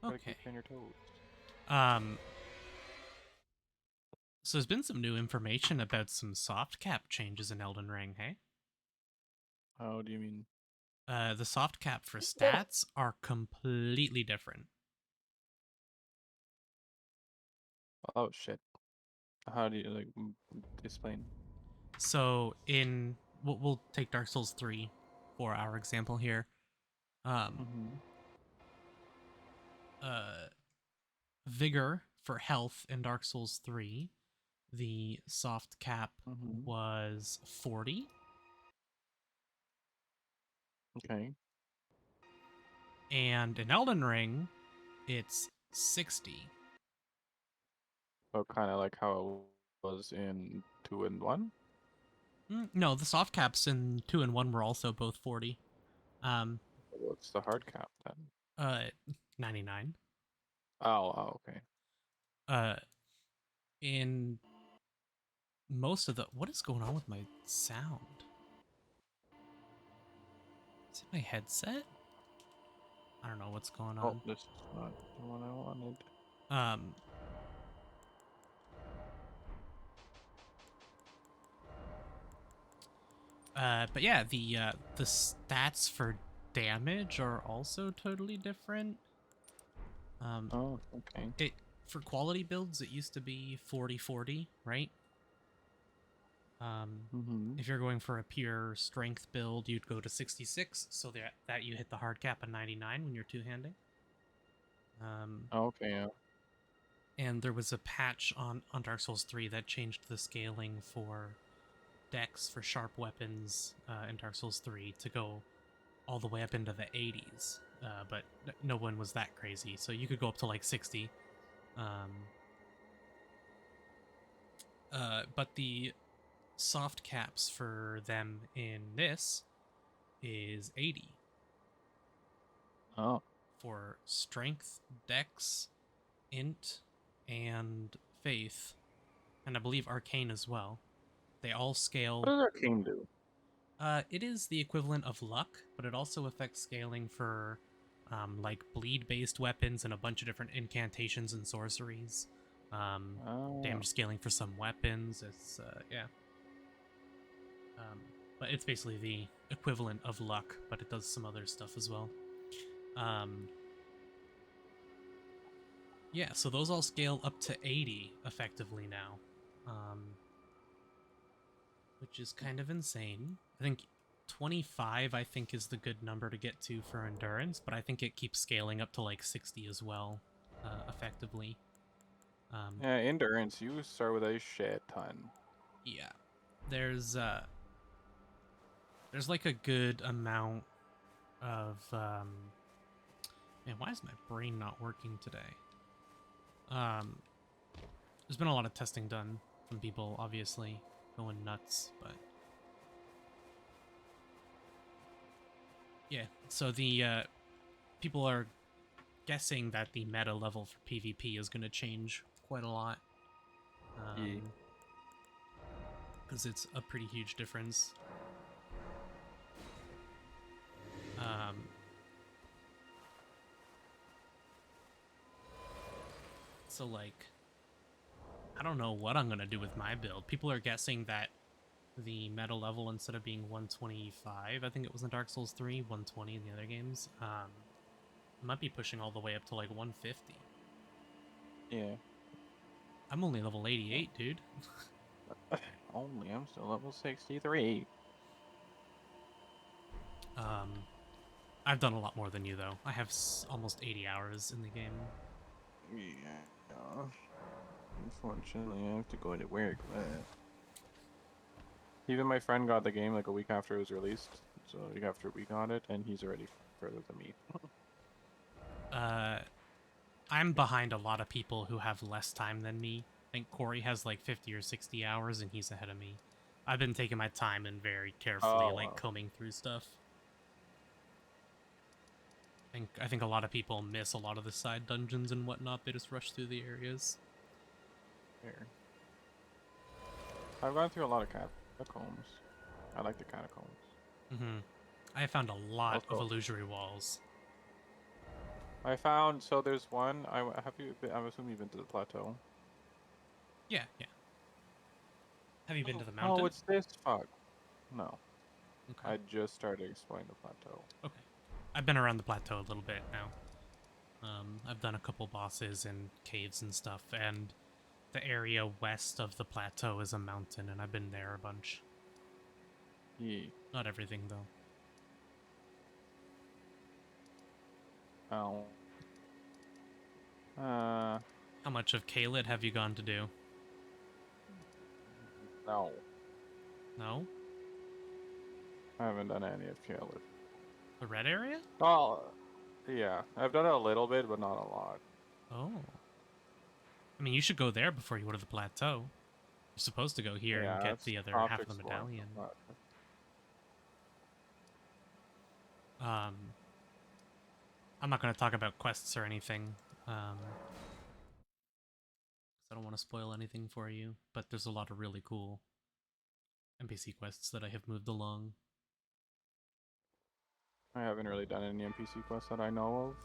Gotta keep Okay. you on your toes. Um, so there's been some new information about some soft cap changes in Elden Ring, hey? How do you mean? The soft cap for stats are completely different. Oh shit. How do you like explain? So we'll take Dark Souls 3 for our example here. Um, Mm-hmm. uh, Vigor for health in Dark Souls 3, the soft cap Mm-hmm. was 40, Okay. and in Elden Ring, it's 60. So kind of like how it was in 2 and 1. No, the soft caps in 2 and 1 were also both 40. Um, What's the hard cap then? uh, 99. Oh, okay. Uh, in most of the. What is going on with my sound? Is it my headset? I don't know what's going Oh, on. this is not the one I wanted. Um, but yeah, the stats for damage are also totally different. Um, Oh, okay. it for quality builds, it used to be 40-40, right? Um, Mm-hmm. if you're going for a pure strength build, you'd go to 66, so that you hit the hard cap of 99 when you're two-handing. Um, Okay, yeah. and there was a patch on Dark Souls 3 that changed the scaling for dex for sharp weapons in Dark Souls 3 to go all the way up into the 80s. But no one was that crazy, so you could go up to like 60. Um, but the soft caps for them in this is 80 Oh. for strength, dex, int, and faith, and I believe arcane as well. They all What scale. does Arcane do? It is the equivalent of luck, but it also affects scaling for like bleed-based weapons and a bunch of different incantations and sorceries. Um, Oh. Damage scaling for some weapons. It's yeah. Um, but it's basically the equivalent of luck, but it does some other stuff as well. Um, yeah, so those all scale up to 80 effectively now, which is kind of insane. I think 25, I think, is the good number to get to for endurance, but I think it keeps scaling up to like 60 as well, effectively. Yeah, endurance. You start with a shit ton. Yeah, there's there's like a good amount of man. Why is my brain not working today? Um, there's been a lot of testing done. Some people obviously going nuts, but yeah. So the people are guessing that the meta level for PvP is going to change quite a lot. Yeah. Because it's a pretty huge difference. Um, so, like, I don't know what I'm going to do with my build. People are guessing that the meta level, instead of being 125, I think it was in Dark Souls 3, 120 in the other games, might be pushing all the way up to like 150. Yeah. I'm only level 88, dude. Only I'm still level 63. Um, I've done a lot more than you, though. I have almost 80 hours in the game. Yeah. Unfortunately, I have to go to work, but even my friend got the game like a week after it was released. So a week after we got it, and he's already further than me. Uh, I'm behind a lot of people who have less time than me. I think Corey has like 50 or 60 hours, and he's ahead of me. I've been taking my time and very carefully, Oh, like, wow. combing through stuff. I think a lot of people miss a lot of the side dungeons and whatnot. They just rush through the areas. Fair. I've gone through a lot of catacombs. I like the catacombs. Mm-hmm. I found a lot of Also, illusory walls. I found, so there's one, have you been, I'm assuming you've been to the plateau. Yeah, yeah. Have you been to the Oh, mountain? it's this fuck. No, Okay. I just started exploring the plateau. Okay. I've been around the plateau a little bit now. I've done a couple bosses and caves and stuff, and the area west of the plateau is a mountain, and I've been there a bunch. Yeah. Not everything, though. Oh. How much of Caelid have you gone to do? No. No? I haven't done any of Caelid. The red area? Oh, yeah. I've done it a little bit, but not a lot. Oh. I mean, you should go there before you go to the plateau. You're supposed to go here and Yeah, get it's the other tough half of the exploring. medallion. But I'm not going to talk about quests or anything. 'Cause I don't want to spoil anything for you, but there's a lot of really cool NPC quests that I have moved along. I haven't really done any NPC quests that I know of.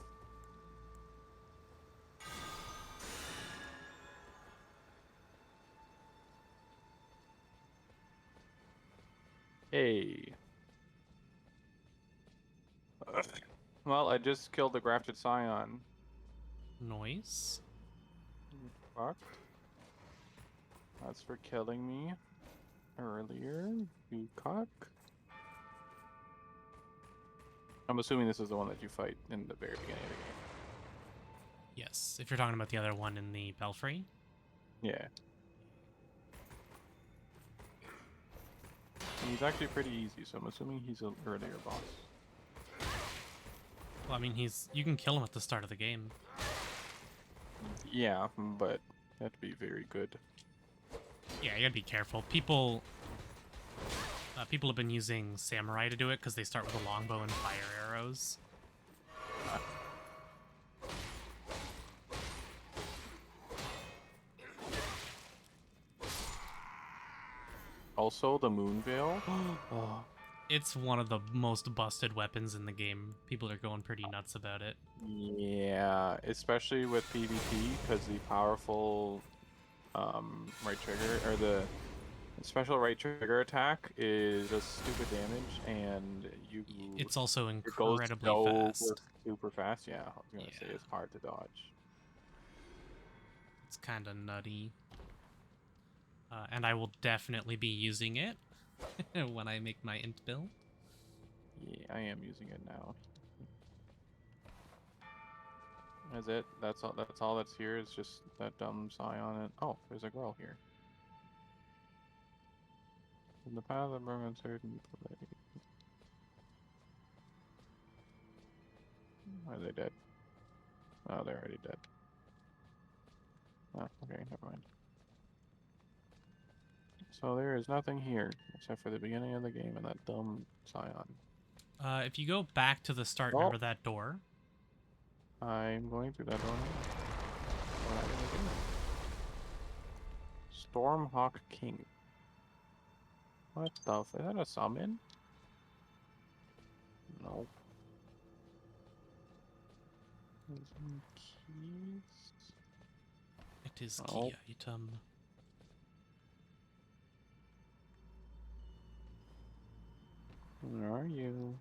Hey. Well, I just killed the grafted scion. Noise? Fuck. That's for killing me earlier, you cock. I'm assuming this is the one that you fight in the very beginning of the game. Yes, if you're talking about the other one in the belfry. Yeah. He's actually pretty easy, so I'm assuming he's an earlier boss. Well, I mean, you can kill him at the start of the game. Yeah, but you have to be very good. Yeah, you gotta be careful. People have been using samurai to do it because they start with a longbow and fire arrows. Also, the moon veil. Oh. It's one of the most busted weapons in the game. People are going pretty nuts about it. Yeah, especially with PvP, because the powerful right trigger, or the special right trigger attack is just stupid damage, and It's also it goes incredibly fast. super fast. Yeah, I was gonna say Yeah. it's hard to dodge. It's kind of nutty. And I will definitely be using it when I make my int build. Yeah, I am using it now. Is it? That's all. That's all that's here. Is just that dumb scion. And oh, there's a girl here. In the path of uncertain play. Are they dead? Oh, they're already dead. Oh, okay, never mind. So there is nothing here except for the beginning of the game and that dumb scion. If you go back to the start, Oh. remember that door? I'm going through that door now. What am I gonna do? Stormhawk King. What the f- is that a summon? No. Some keys? It is Oh. key item. Where are you?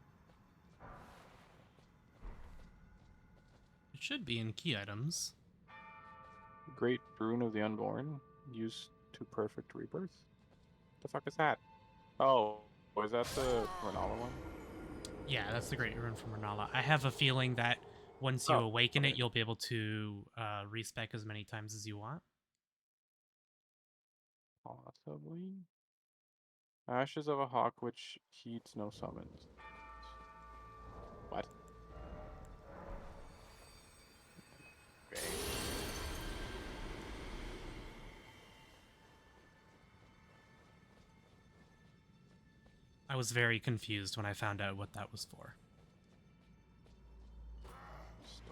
It should be in key items. Great Bruin of the Unborn. Used to perfect rebirth. The fuck is that? Oh, is that the Renala one? Yeah, that's the Great Rune from Renala. I have a feeling that once you awaken okay. it, you'll be able to respec as many times as you want. Possibly. Ashes of a Hawk which heeds no summons. What? Okay. I was very confused when I found out what that was for.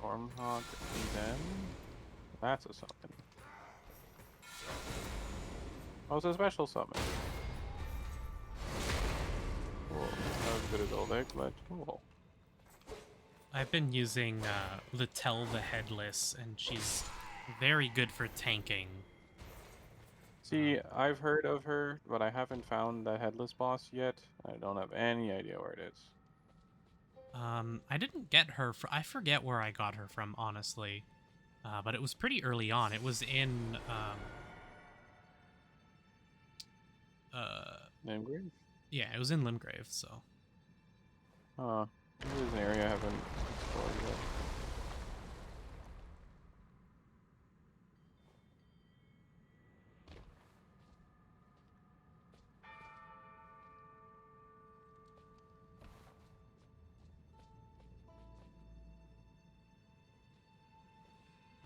Stormhawk then. That's a summon. Oh, it's a special summon. Cool. Not as good as Oleg, but cool. I've been using Littell the Headless, and she's very good for tanking. See, I've heard of her, but I haven't found the headless boss yet. I don't have any idea where it is. I didn't get her. I forget where I got her from, honestly. But it was pretty early on. It was in Limgrave? yeah, it was in Limgrave. So Huh. This is an area I haven't explored yet.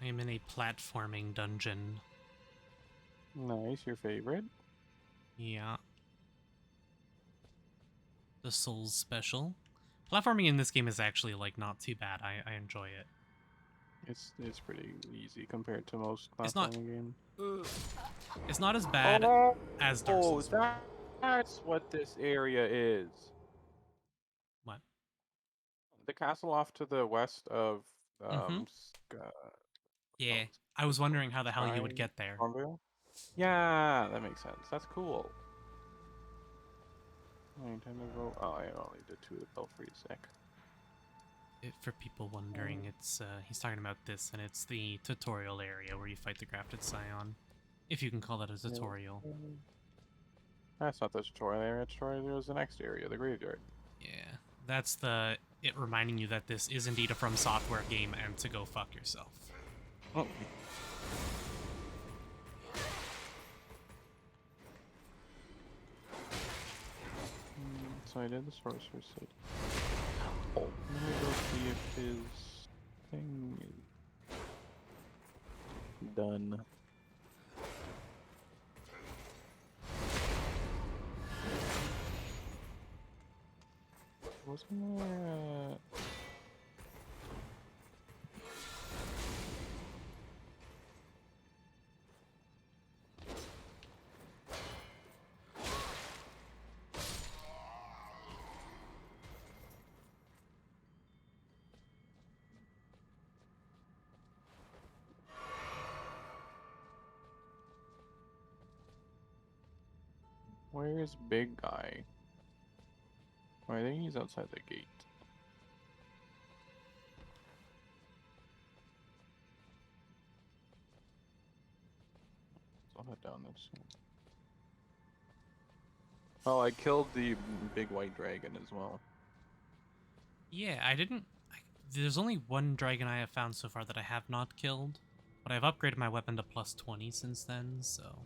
I am in a platforming dungeon. Nice, your favorite? Yeah, the Souls special. Platforming in this game is actually like not too bad. I enjoy it. It's pretty easy compared to most It's not platforming games. it's not as bad as Dark Oh, Souls 1. that's what this area is. What? The castle off to the west of Mm-hmm. Yeah. oh, I was wondering how the hell you would Sky get there. Stormvale? Yeah, that makes sense. That's cool. I intend to go. Oh, I only did 2 of the belfry sec. For people wondering, it's he's talking about this, and it's the tutorial area where you fight the grafted scion, if you can call that a tutorial. That's not the tutorial area. Tutorial area is the next area, the graveyard. Yeah, that's it reminding you that this is indeed a From Software game, and to go fuck yourself. Oh. So I did the sorcerer's city. Oh, let me go see if his thing is done. Wasn't there? Where is big guy? Oh, I think he's outside the gate. So I'll head down this. Oh, I killed the big white dragon as well. Yeah, I didn't. There's only one dragon I have found so far that I have not killed, but I've upgraded my weapon to plus 20 since then, so.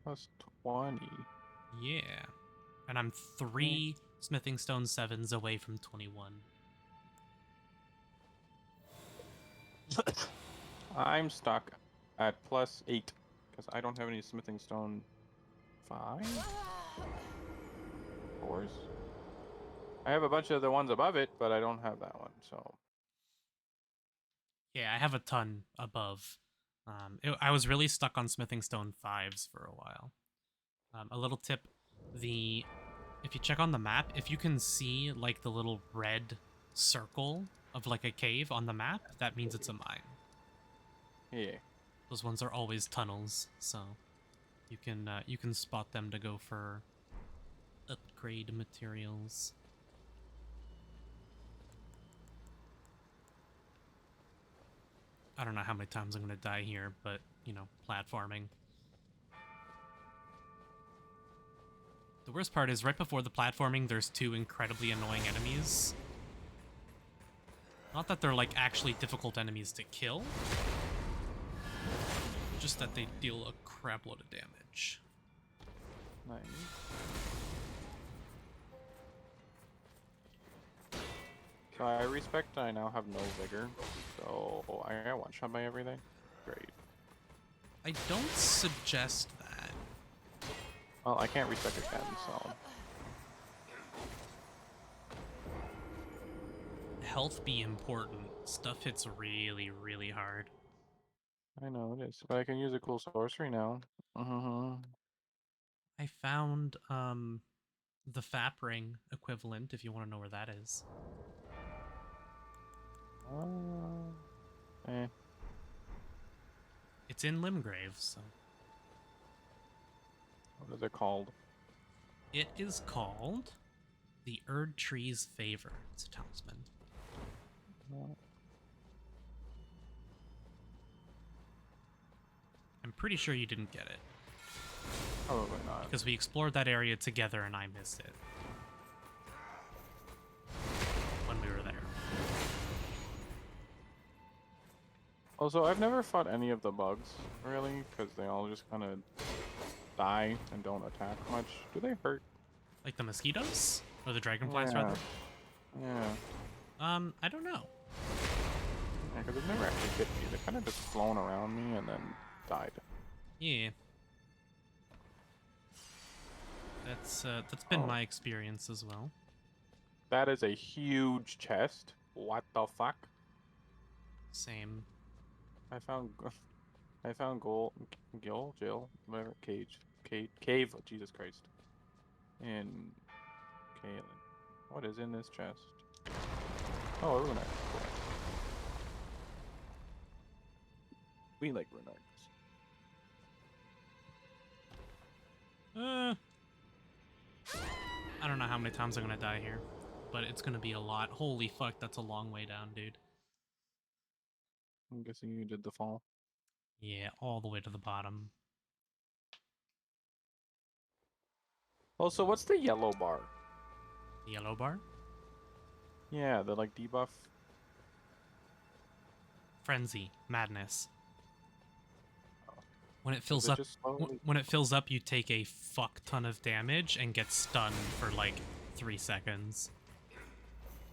Plus 20. Yeah. And I'm 3 Smithing Stone 7s away from 21. I'm stuck at plus 8 because I don't have any smithing stone 5? 4s? I have a bunch of the ones above it, but I don't have that one, so. Yeah, I have a ton above. I was really stuck on Smithing Stone 5s for a while. A little tip, if you check on the map, if you can see like the little red circle of like a cave on the map, that means it's a mine. Yeah. Those ones are always tunnels, so you can spot them to go for upgrade materials. I don't know how many times I'm gonna die here, but you know, platforming. The worst part is right before the platforming, there's 2 incredibly annoying enemies. Not that they're like actually difficult enemies to kill, just that they deal a crap load of damage. Nice. So I respect I now have no vigor, so I got one shot by everything. Great. I don't suggest that. Well, I can't respect again, so. Health be important. Stuff hits really, really hard. I know it is, but I can use a cool sorcery now. I found the FAP ring equivalent, if you want to know where that is. Eh. It's in Limgrave, so What is it called? it is called the Erd Tree's Favor. It's a talisman. I'm pretty sure you didn't get it Probably not. because we explored that area together and I missed it when we were there. Also, I've never fought any of the bugs, really, because they all just kind of die and don't attack much. Do they hurt? Like the mosquitoes? Or the dragonflies, Yeah. rather? Yeah. I don't know. Yeah, because they've never actually hit me. They've kind of just flown around me and then died. Yeah. That's been Oh. my experience as well. That is a huge chest. What the fuck? Same. I found gold, Jill, whatever, cave, Jesus Christ. In Caelid. What is in this chest? Oh, a rune axe. Cool. We like rune axes. I don't know how many times I'm gonna die here, but it's gonna be a lot. Holy fuck, that's a long way down, dude. I'm guessing you did the fall. Yeah, all the way to the bottom. Also, what's the yellow bar? The yellow bar? Yeah, the like debuff. Frenzy. Madness. When it Is fills it up, just slowly? when it fills up, you take a fuck ton of damage and get stunned for like 3 seconds.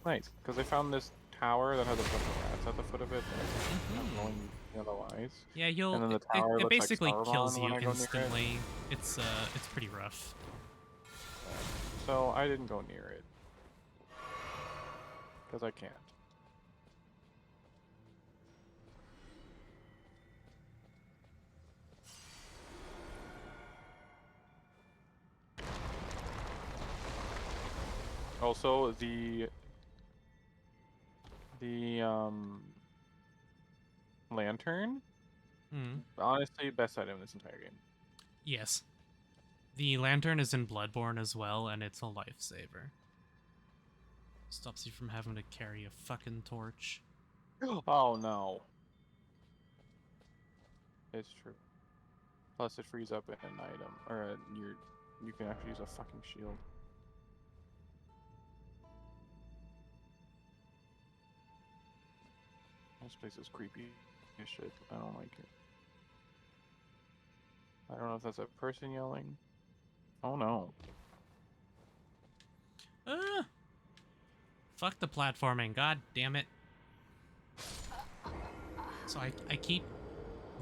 Nice, because I found this tower that has a bunch of rats at the foot of it that have glowing yellow eyes. Yeah, And then the it, tower it looks like basically Sauron kills when you I go near it. instantly. It's pretty rough. So I didn't go near it. Because I can't. Also, the lantern, Hmm. honestly, best item in this entire game. Yes. The lantern is in Bloodborne as well, and it's a lifesaver. Stops you from having to carry a fucking torch. Oh no. It's true. Plus it frees up an item, or you can actually use a fucking shield. This place is creepy as shit. I don't like it. I don't know if that's a person yelling. Oh no. Ah! Fuck the platforming, god damn it. So I keep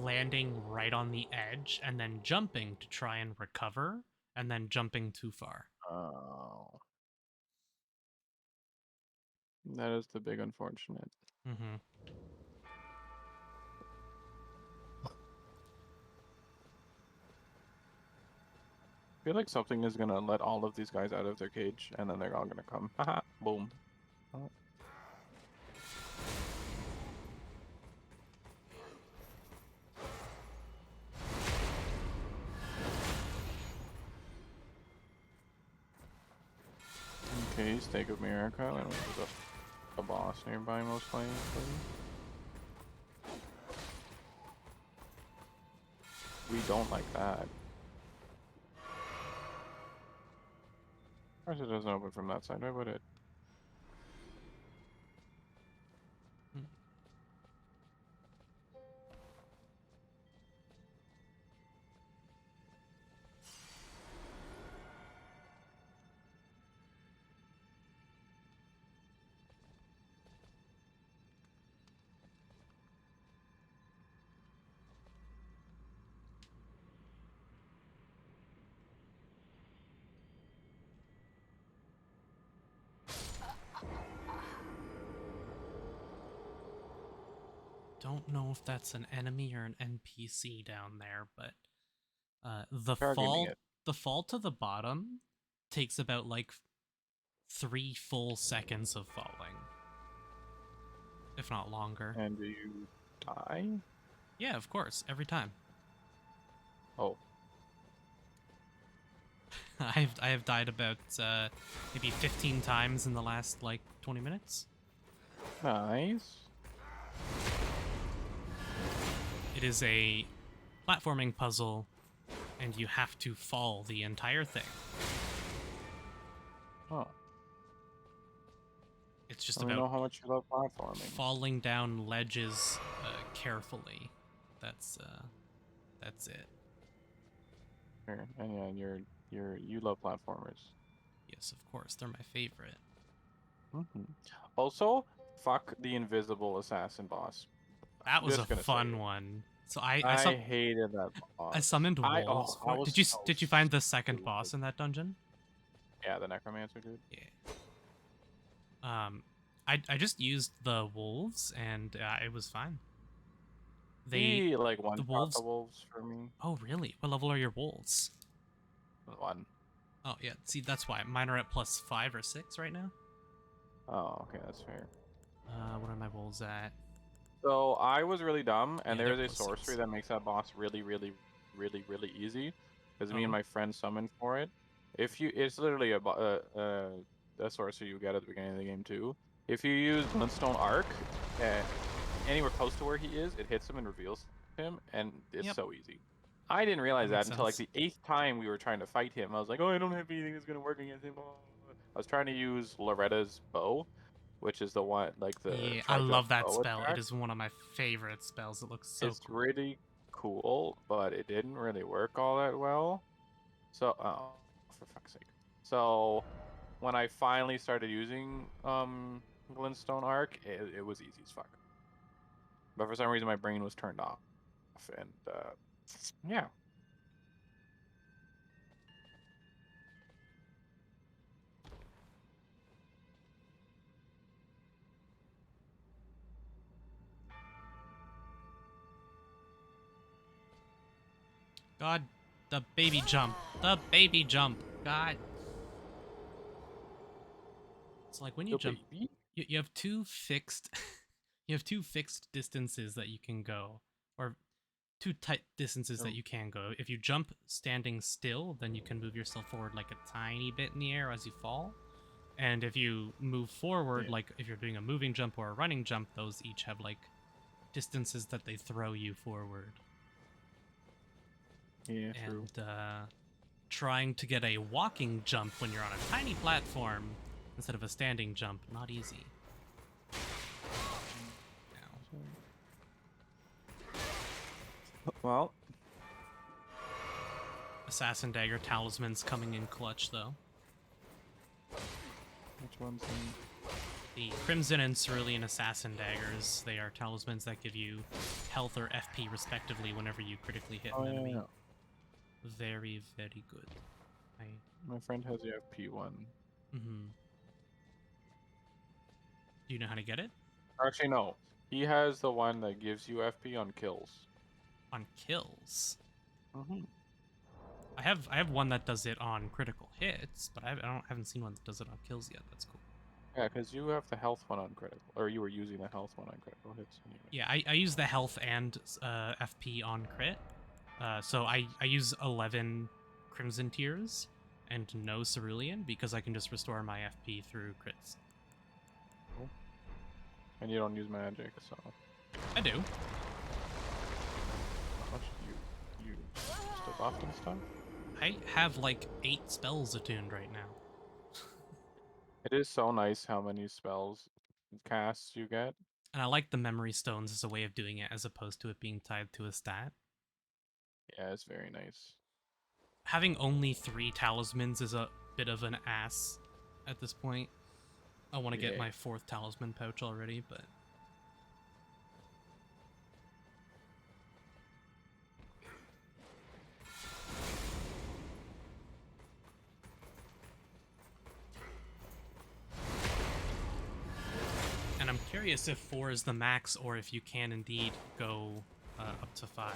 landing right on the edge and then jumping to try and recover, and then jumping too far. Oh. That is the big unfortunate. Mm-hmm. I feel like something is gonna let all of these guys out of their cage, and then they're all gonna come. Haha, boom. Oh. Okay, Stake of Miracle. I don't know if there's a boss nearby, most likely. We don't like that. Of course it doesn't open from that side, why would it? Don't know if that's an enemy or an NPC down there, but the Targeting fall it. the fall to the bottom takes about like 3 full seconds of falling. if not longer. And do you die? Yeah, of course, every time. Oh. I have died about maybe 15 times in the last like 20 minutes. Nice. It is a platforming puzzle, and you have to fall the entire thing. Oh. It's just Let me know about how much you love platforming. falling down ledges carefully. That's it. Sure. And yeah, you love platformers. Yes, of course, they're my favorite. Also, fuck the invisible assassin boss. That was a Just gonna say fun it. one. So I hated that boss. I summoned wolves. I was Did so you find the second stupid. boss in that dungeon? Yeah, the necromancer dude. Yeah. I just used the wolves and it was fine. He like one The shot wolves. the wolves for me. Oh really? What level are your wolves? 1. Oh yeah. See, that's why mine are at +5 or 6 right now. Oh, okay, that's fair. What are my wolves at? So I was really dumb, and Yeah, there they're is a +6. sorcery that makes that boss really easy. Because me and Oh. my friend summoned for it. It's literally a sorcery you get at the beginning of the game too. If you use Glintstone Arc, anywhere close to where he is, it hits him and reveals him, and it's Yep. so easy. I didn't realize That that makes until like sense. the 8th time we were trying to fight him. I was like, oh, I don't have anything that's gonna work against him. I was trying to use Loretta's bow, which is the one like the Yeah, I charge up love that bow spell. It attack. is one of my favorite spells. It looks so It's cool. really cool, but it didn't really work all that well. So, oh, for fuck's sake. So, when I finally started using Glintstone Arc, it was easy as fuck. But for some reason, my brain was turned off, and yeah. God, the baby jump. The baby jump. God. It's like when you The jump, baby? you have two fixed you have two fixed distances that you can go, or two tight distances that Oh. you can go. If you jump standing still, then you can move yourself forward like a tiny bit in the air as you fall. And if you move forward, Yeah. like if you're doing a moving jump or a running jump, those each have like distances that they throw you forward. Yeah, true. And trying to get a walking jump when you're on a tiny platform instead of a standing jump, not easy. Well, Assassin Dagger Talisman's coming in clutch, though. which one's in? The Crimson and Cerulean Assassin Daggers, they are talismans that give you health or FP respectively whenever you critically hit an enemy. Yeah. Very, very good. My friend has the FP one. Mm-hmm. Do you know how to get it? Actually, no. He has the one that gives you FP on kills. On kills. Mm-hmm. I have one that does it on critical hits, but I haven't seen one that does it on kills yet. That's cool. Yeah, because you have the health one on critical, or you were using the health one on critical hits anyway. Yeah, I use the health and FP on crit. So I use 11 Crimson Tears and no Cerulean because I can just restore my FP through crits. Cool. And you don't use magic, so. I do. How much do you stuff off and stuff? I have like 8 spells attuned right now. It is so nice how many spells casts you get. And I like the memory stones as a way of doing it as opposed to it being tied to a stat. Yeah, it's very nice. Having only 3 talismans is a bit of an ass at this point. I want to get my 4th talisman pouch already, but... And I'm curious if 4 is the max, or if you can indeed go up to 5.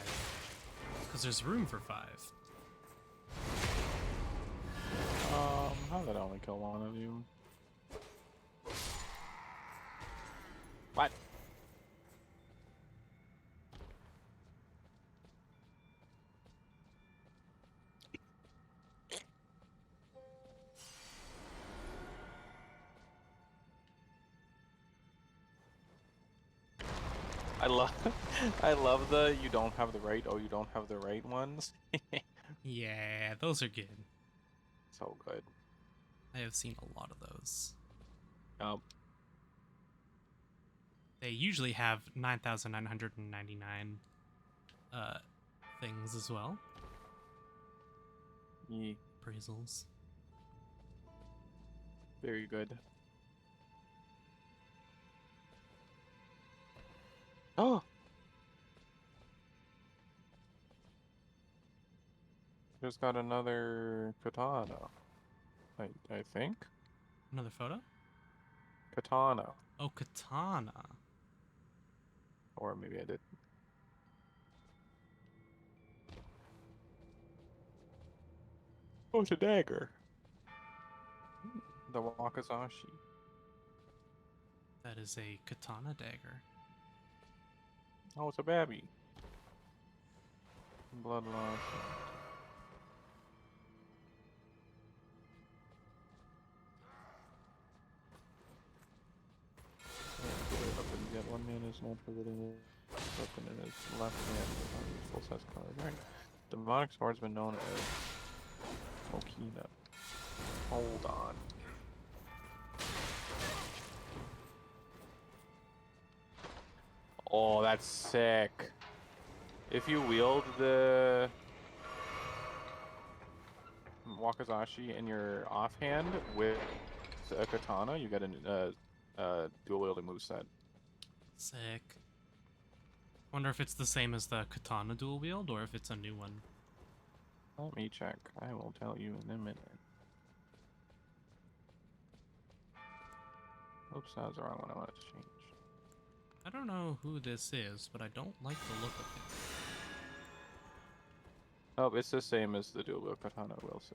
Because there's room for 5. How did I only kill one of you? What? I love, I love the you don't have the right. Oh, you don't have the right ones. Yeah, those are good. So good. I have seen a lot of those. Um, They usually have 9,999 things as well. yeah, Appraisals. very good. Oh, just got another katana. I think Another photo? katana, Oh, katana. or maybe I did. Oh, it's a dagger. The wakizashi. That is a katana dagger. Oh, it's a babby. Blood loss. Up and get one man is not forgetting it. Weapon in his left hand with full size card. Right. Demonic swordsman known as Okina. Hold on. Oh, that's sick. If you wield the wakizashi in your offhand with a katana, you get a dual wielding moveset. Sick. Wonder if it's the same as the katana dual wield or if it's a new one. Let me check. I will tell you in a minute. Oops, that was the wrong one I wanted to change. I don't know who this is, but I don't like the look of it. Oh, it's the same as the dual wield katana moveset.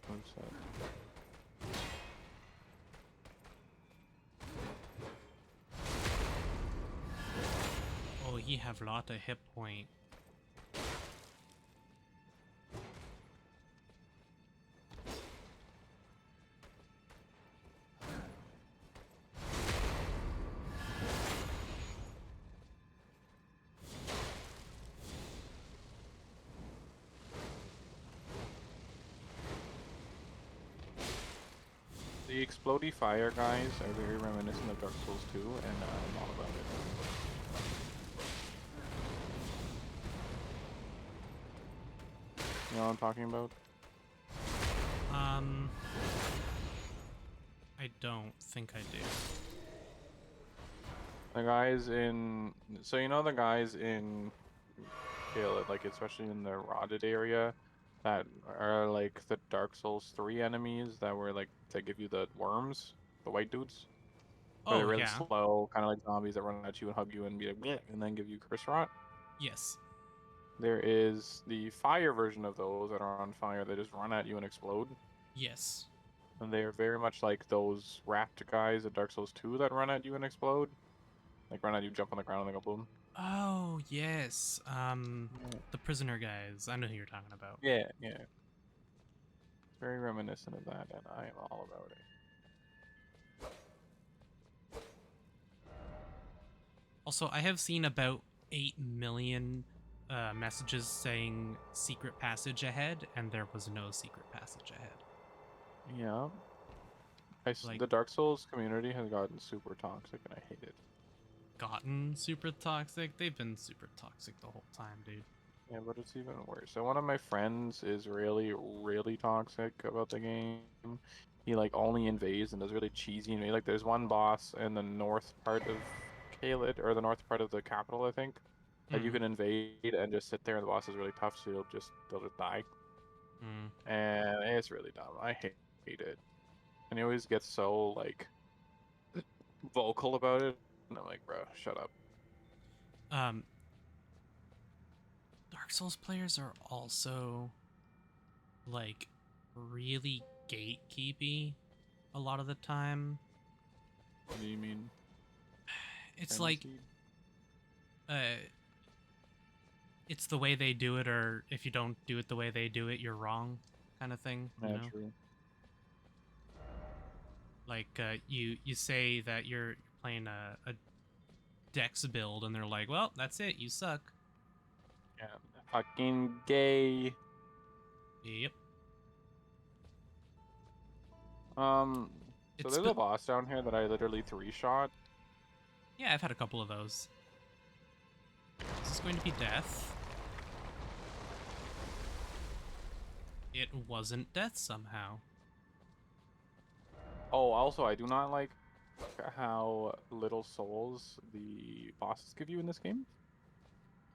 Oh, he have lot of hit point. The explodey fire guys are very reminiscent of Dark Souls 2, and I'm all about it. You know what I'm talking about? I don't think I do. The guys in... So you know the guys in Caelid, like especially in the rotted area, that are like the Dark Souls 3 enemies that were like, that give you the worms? The white dudes? Where Oh, they're really yeah. slow, kind of like zombies that run at you and hug you and be like, "Bleh," and then give you curse rot. Yes. There is the fire version of those that are on fire that just run at you and explode. Yes. And they are very much like those wrapped guys in Dark Souls 2 that run at you and explode. Like run at you, jump on the ground, and they go boom. Oh, yes. Yeah, The prisoner guys. I know who you're talking about. yeah. It's very reminiscent of that, and I am all about it. Also, I have seen about 8 million messages saying secret passage ahead, and there was no secret passage ahead. Yeah. Like, The Dark Souls community has gotten super toxic, and I hate it. gotten super toxic? They've been super toxic the whole time, dude. Yeah, but it's even worse. So one of my friends is really, really toxic about the game. He like only invades and does really cheesy. Like there's one boss in the north part of Caelid, or the north part of the capital, I think, that you Mm, can invade and just sit there, and the boss is really tough, so they'll just die. mm. And it's really dumb. I hate it. And he always gets so like vocal about it, and I'm like, bro, shut up. Um, Dark Souls players are also, like, really gatekeepy a lot of the time. What do you mean? It's like, Frenzied? uh, it's the way they do it, or if you don't do it the way they do it, you're wrong, kind of thing, you Yeah, know? true. Like, you say that you're playing a Dex build, and they're like, well, that's it, you suck. Yeah, fucking gay. Yep. So It's there's a boss down here that I literally 3-shot. Yeah, I've had a couple of those. Is this going to be death? It wasn't death somehow. Oh, also, I do not like how little souls the bosses give you in this game.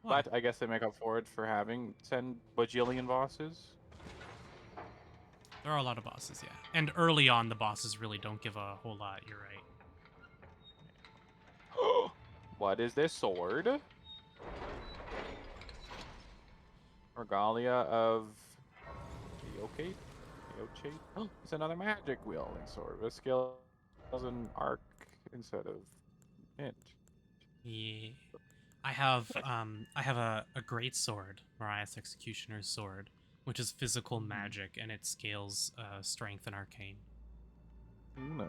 Why? But I guess they make up for it for having 10 bajillion bosses. There are a lot of bosses, yeah. And early on, the bosses really don't give a whole lot, you're right. What is this sword? Regalia of Eocate? Eocate? Oh, it's another magic wielding sword with skills an arc instead of int. Yeah. I have a great sword, Mariah's Executioner's Sword, which is physical magic, and it scales strength and arcane. Ooh, nice.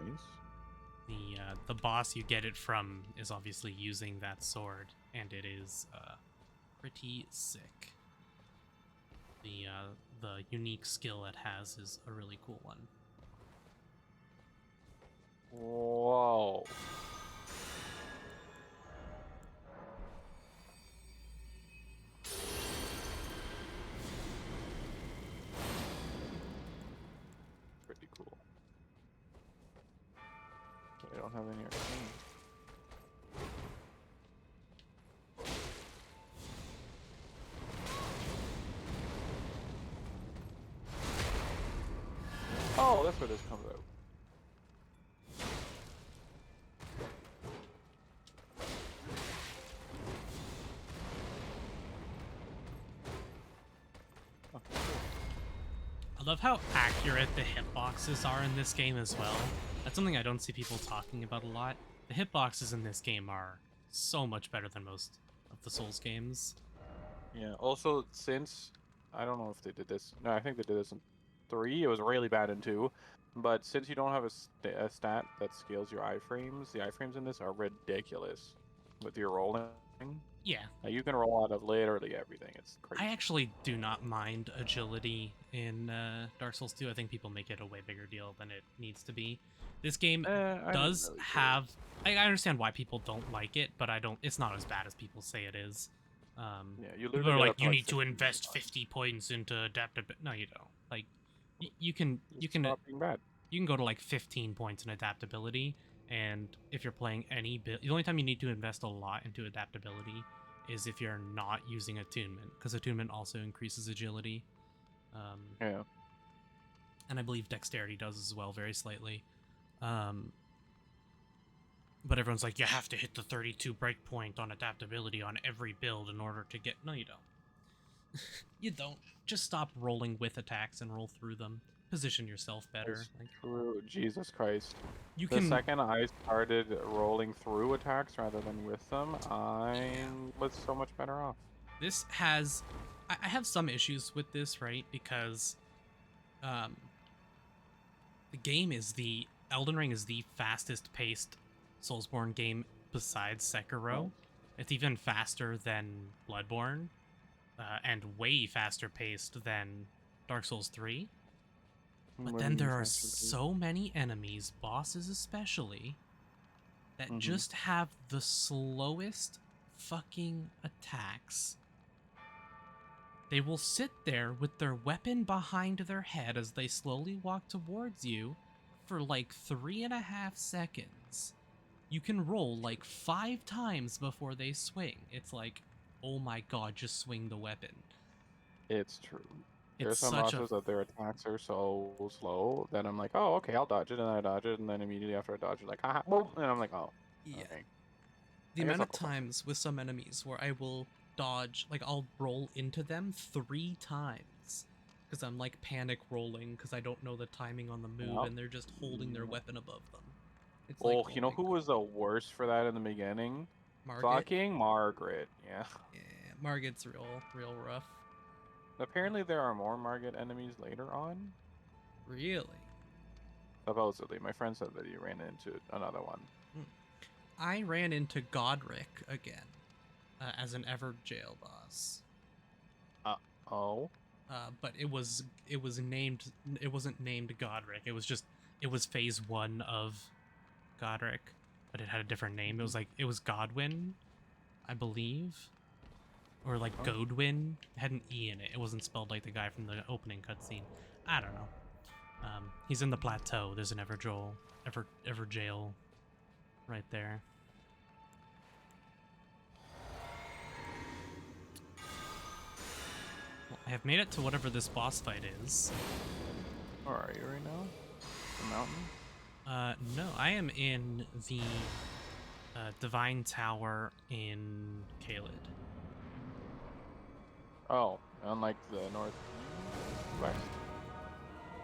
The boss you get it from is obviously using that sword, and it is pretty sick. The unique skill it has is a really cool one. Whoa. Pretty cool. I don't have any arcane. Oh, that's where this comes out. Oh, cool. I love how accurate the hitboxes are in this game as well. That's something I don't see people talking about a lot. The hitboxes in this game are so much better than most of the Souls games. Yeah, also, since I don't know if they did this. No, I think they did this in 3. It was really bad in 2. But since you don't have a stat that scales your iframes, the iframes in this are ridiculous with your rolling. Yeah, You can roll out of literally everything. It's crazy. I actually do not mind agility in Dark Souls 2. I think people make it a way bigger deal than it needs to be. This game I does didn't really have... I understand why people don't like it, but I don't. It's not as bad as people say it is. Yeah, you People literally are get like, up to you like need to 50 invest points. 50 points into adaptability. No, you don't. Like, you can Stop being bad. you can go to like 15 points in adaptability, and if you're playing any build, the only time you need to invest a lot into adaptability is if you're not using attunement, because attunement also increases agility. Yeah. And I believe dexterity does as well, very slightly. But everyone's like, you have to hit the 32 breakpoint on adaptability on every build in order to get... No, you don't. You don't. Just stop rolling with attacks and roll through them. Position yourself better. That's Like, true. Jesus Christ. you The can... second I started rolling through attacks rather than with them, I was so much better off. This has... I have some issues with this, right? Because the game is the... Elden Ring is the fastest paced Soulsborne game besides Sekiro. Nice. It's even faster than Bloodborne, and way faster paced than Dark Souls 3. But then there are so many enemies, bosses especially, that just have the slowest fucking attacks. They will sit there with their weapon behind their head as they slowly walk towards you for like 3.5 seconds. You can roll like 5 times before they swing. It's like, oh my god, just swing the weapon. It's true. There's It's some such a... bosses that their attacks are so slow, then I'm like, oh, okay, I'll dodge it, and I dodge it, and then immediately after I dodge it, like, haha, boom, and I'm like, oh, Yeah. okay. The I guess amount I'll of go for it. times with some enemies where I will dodge, like I'll roll into them 3 times. Because I'm like panic rolling because I don't know the timing on the move Yep. and they're just holding their weapon above them. It's Oh, like, you know who was the worst for that in the beginning? Margit? Fucking Margaret, yeah. Yeah, Margit's real rough. Apparently there are more Margit enemies later on. Really? Supposedly. My friend said that he ran into another one. I ran into Godric again as an Ever jail boss. Oh. But it wasn't named Godric. It was phase 1 of Godric, but it had a different name. It was Godwin, I believe. Or like Oh. Godwin. It had an E in it. It wasn't spelled like the guy from the opening cutscene. I don't know. He's in the plateau. There's an Ever jail right there. Well, I have made it to whatever this boss fight is. Where are you right now? The mountain? No, I am in the Divine Tower in Caelid. Oh, on like the northwest.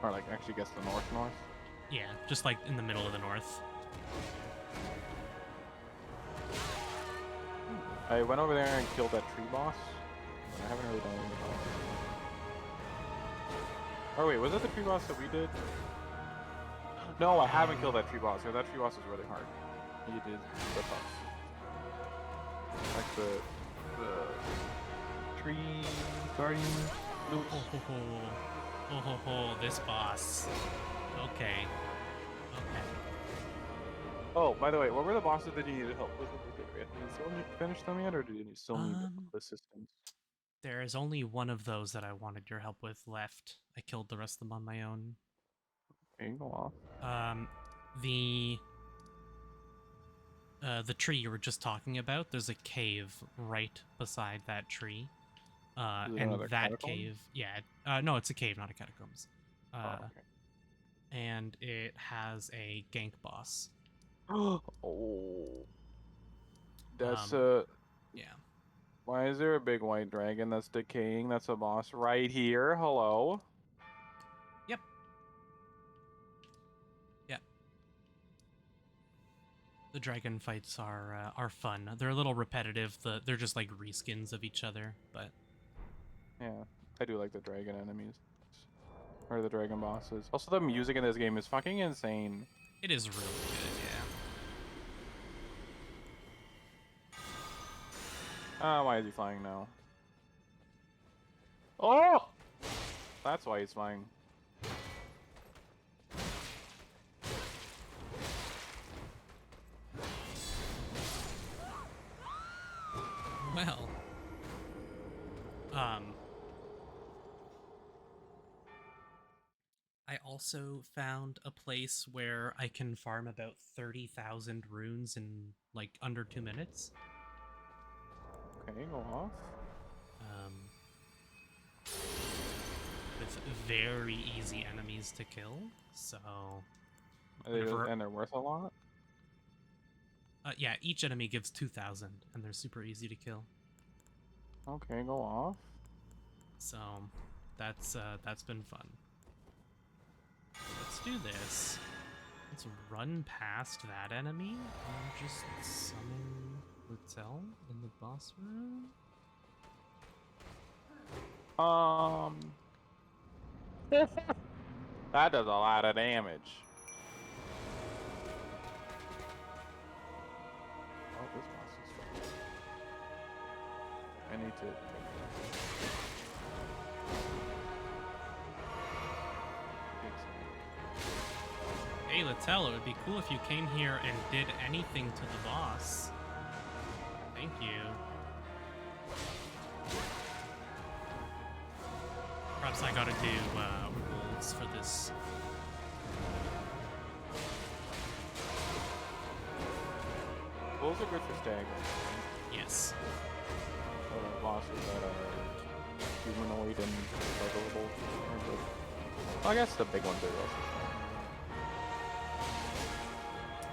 Or like actually guess the north. Yeah, just like in the middle of the north. I went over there and killed that tree boss. I haven't really done anything about it. Oh wait, was that the tree boss that we did? No, I haven't killed that tree boss, because that tree boss is really hard. He did the tough. Like the tree guardian loop. This boss. Okay. Oh, by the way, what were the bosses that you needed help with? Did you still finish them yet, or do you still need assistance? There is only one of those that I wanted your help with left. I killed the rest of them on my own. Okay, go off. The tree you were just talking about, there's a cave right beside that tree. And that catacomb? cave, yeah. No, it's a cave, not a catacombs. Okay. And it has a gank boss. Oh. That's Yeah. Why is there a big white dragon that's decaying? That's a boss right here. Hello. Yep. The dragon fights are fun. They're a little repetitive. They're just like reskins of each other, but yeah, I do like the dragon enemies or the dragon bosses. Also, the music in this game is fucking insane. it is really good. Yeah. Why is he flying now? Oh, that's why he's flying. Well, I also found a place where I can farm about 30,000 runes in like under 2 minutes. Okay, go off. With very easy enemies to kill, so... And they're worth a lot? Yeah, each enemy gives 2,000, and they're super easy to kill. Okay, go off. So, that's been fun. Let's do this. Let's run past that enemy, and just summon Hotel in the boss room. That does a lot of damage. Oh, this boss is fun. I need to. Hey, Littell, it would be cool if you came here and did anything to the boss. Thank you. Perhaps I gotta do rules for this. Rules are good for staggering. Yes. Bosses that are humanoid and levelable. Well, I guess the big ones are also fun.